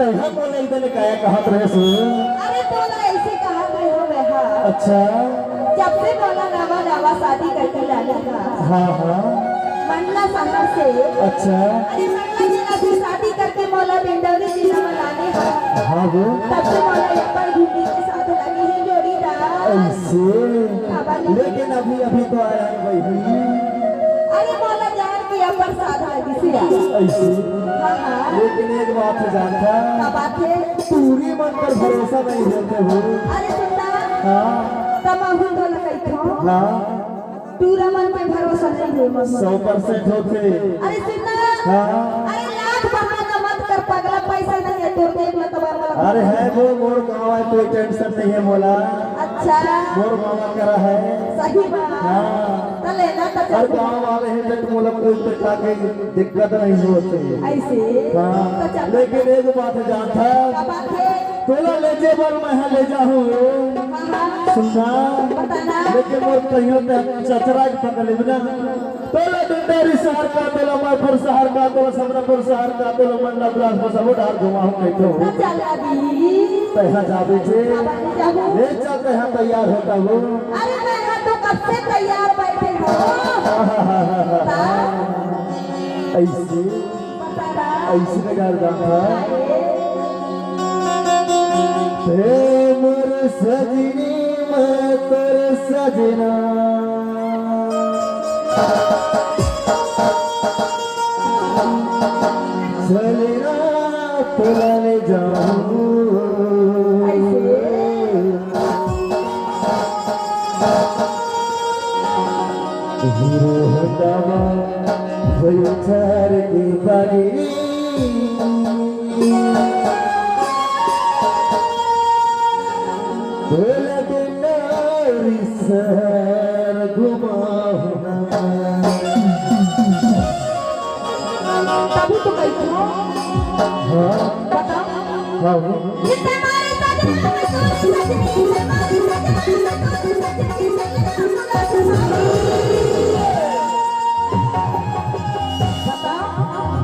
तैहा बोले इधर काया कहत रहे सो। अरे तो ना ऐसे कहा रहे हो बेहा। अच्छा जब से बोला नवा नवा शादी करके लाने का। हाँ हाँ मंडला शहर से। अच्छा अरे मंडला जिला से शादी करके मौला बिंदौरी जिला में लाने का। हाँ वो तब से मौला ऊपर घूमने के साथ लगी है जोड़ीदार। ऐसे लेकिन अभी अभी तो आया है भाई। अरे मौला जान की अपर साधा लगी सिया। ऐसे हाँ हाँ लेकिन एक बात है जानता क्या बात है? पूरी मन पर भरोसा नहीं देते हो। अरे सुनता हाँ तब अभी तो लगे थो। हाँ पूरा मन पे भरोसा नहीं है मन 100% होते। अरे सुनना हाँ अरे लाख बहाना मत कर पगला पैसा नहीं है तो देख लो तब वाला। अरे है वो मोर गाँव है कोई टेंशन नहीं है मोला। अच्छा मोर गाँव करा है सही बात। हाँ चले ना तो हर चल गाँव वाले हैं तो मोला कोई प्रकार की दिक्कत नहीं होती। ऐसे हाँ तो चल लेकिन एक बात जानता क्या बात है? तोला ले जे बर मैं ले जाऊँ हाँ हाँ सुनना बताना। लेकिन मोर कहियो ते चचरा के पकड़ लेबना तोला डंडारी शहर का तोला मैफर शहर का तोला समरापुर शहर का तोला मंडला ब्रास में सब डाल घुमाऊं नहीं तो तो चल अभी तैहा जाबे छे बाबा जाऊँ। ले चल तैहा तैयार होता हूँ। अरे मैं यहाँ तो कब से तैयार बैठे हो। ऐसे बताना ऐसे कर जाता ते मोर सजनी मैं तेरे सजना चलेना तोला ले जाऊं हीरो हटावा भयो चार की बारी तोला डंडारी शहर घुमाऊं तभी तो कही हो। हाँ बताओ हाँ कितने मारे सजना में तोरी सजनी से मारे सजना में तोरी सजनी बताओ।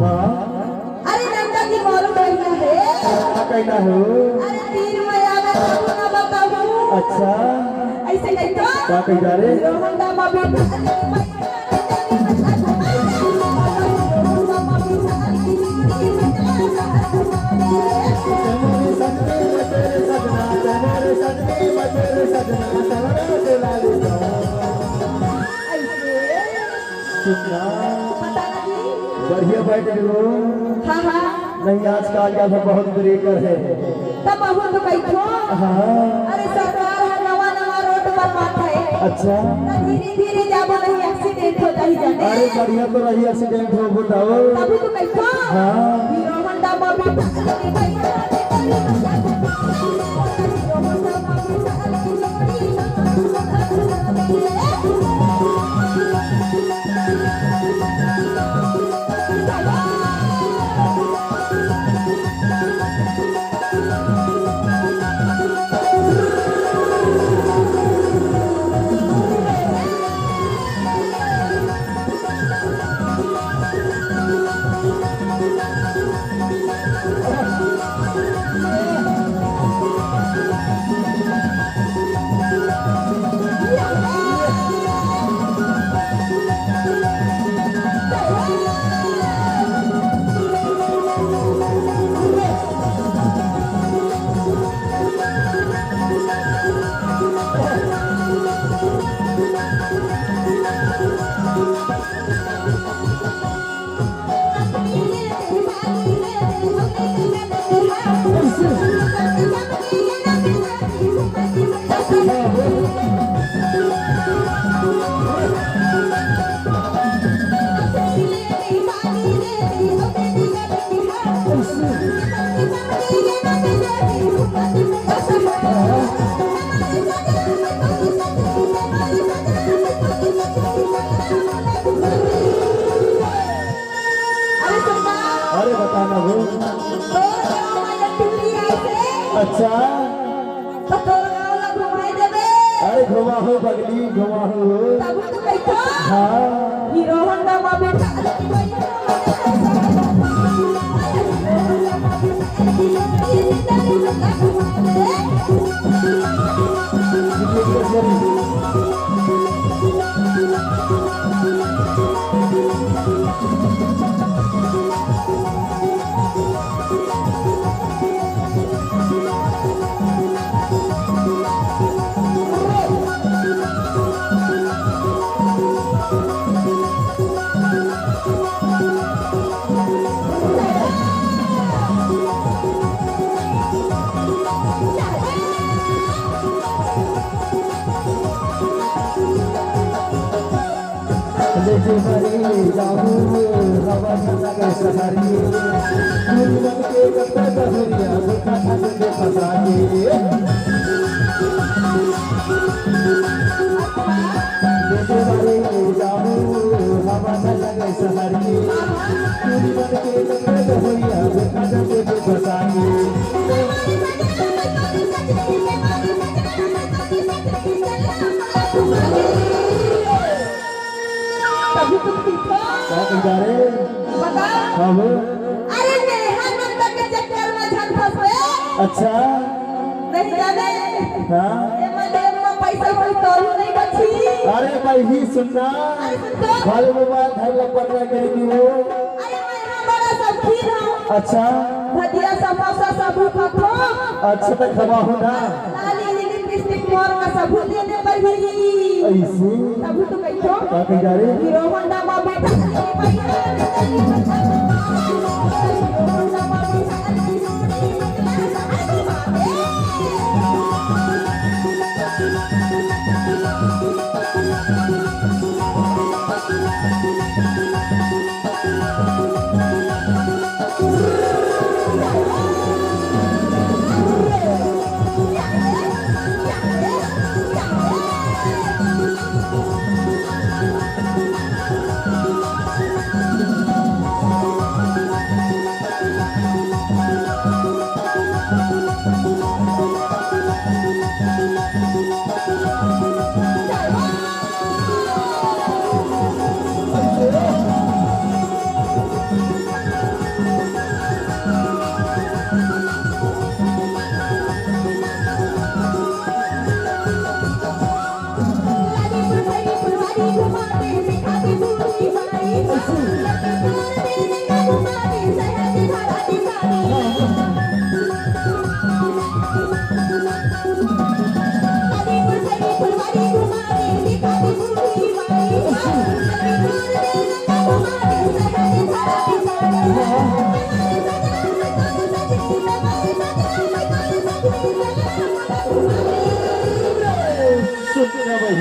हाँ अरे नंदा की मालूम भैया है। क्या कहना हो। अरे तीर में आवे तब ना बताऊं। अच्छा ऐसे नहीं तो क्या कह जा रे रोहंडा में भी तेरे सजने में तेरे सजना तेरे सजने में तेरे सजना तवरे दिला ले सुनना पता नहीं। बढ़िया बैठ लो हाँ हाँ नहीं आजकल क्या सब बहुत ब्रेकर है। तब बहुत तो बैठो। हाँ अरे सरकार है नवा नवा रोड पर बात है। अच्छा धीरे धीरे जाबो नहीं एक्सीडेंट हो जाही जाने। अरे बढ़िया तो रही एक्सीडेंट हो बताओ। तभी तो बैठो। हाँ हीरो होंडा में अरे बताना हो। अच्छा अरे घुमा हो बगली घुमा हो। हाँ हीरो होंडा में बैठा लेके मरी जाऊं हवा ठंडा के सहारी पूरी बन के गप्पा करूंगा धोखा खा के फंसा के लेके मरी जाऊं हवा ठंडा के सहारी पूरी बन के गप्पा करूंगा धोखा खा के फंसा के तभी तुम पीछे क्या कर रहे बताओ। अब अरे नेहा नंदा के चक्कर में झट फंसे अच्छा नहीं जाने हाँ ये मैडम में पैसा कोई तोड़ू नहीं बची। अरे भाई ही सुनना अरे सुन तो घर में बात घर लग पड़ रहा करेगी वो अरे मैं यहाँ बड़ा शौकीन हूँ अच्छा भजिया समोसा सबू खाओ अच्छा तक खबा हो ना लाली लिपस्टिक मोर का सबू देने पर ही ऐसे सबू तो कैसो क्या कह जा रहे हीरो होंडा में बैठा हीरो होंडा में सुनना भाई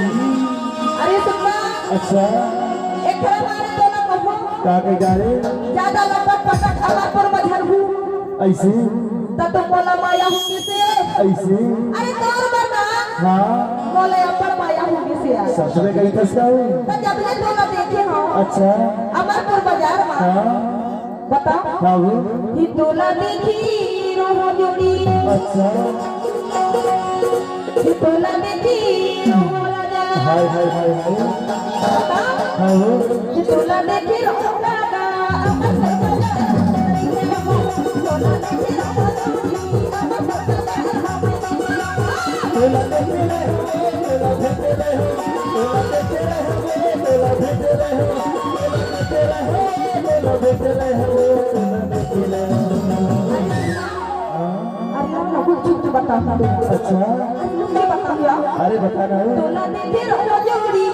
अरे सुनना अच्छा एक खड़ा मारे तो ना कहो क्या कह जा रहे ज्यादा लपट पटक हवा पर मझरहू ऐसे तब तो बोला माया हूँ किसे ऐसे अरे तोर बना हाँ बोले अपन माया हूँ किसे सच में कहीं फंस गया हूँ तो जब ले तो ना देखे हो अच्छा अमरपुर बाजार में हाँ बता हाँ वो ही तोला देखी रोहो जोड़ी अच्छा ही तोला देखी रोहो राजा हाय हाय हाय हाय बता हाँ वो ही तोला देखी रोहो राजा अमरपुर बाजार तोला देखी रोहो जोड़ी तोला देखे रहे हो तोला देखे रहे हो तोला देखे रहे हो तोला देखे रहे हो तोला देखे रहे हो तोला देखे रहे हो अरे हम लोग कुछ बता दो अच्छा ये बता दिया अरे बता रहा हूँ तोला देखे रोहो जोड़ी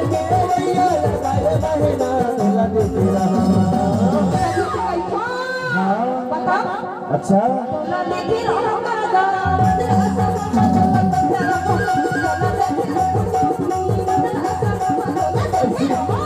भैया लगाए महीना तोला देती रहा। हाँ बताओ अच्छा तोला देखी रहो कागा बदल असम तोला देखी रहो बदल असम तोला देखी रहो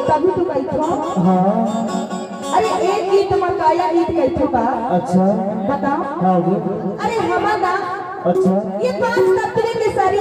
तभी तो कहतो हाँ अरे एक गीत मकाया गीत कहतो का अच्छा बताओ हाँ अरे हमारा अच्छा ये 5 तत्व के सारी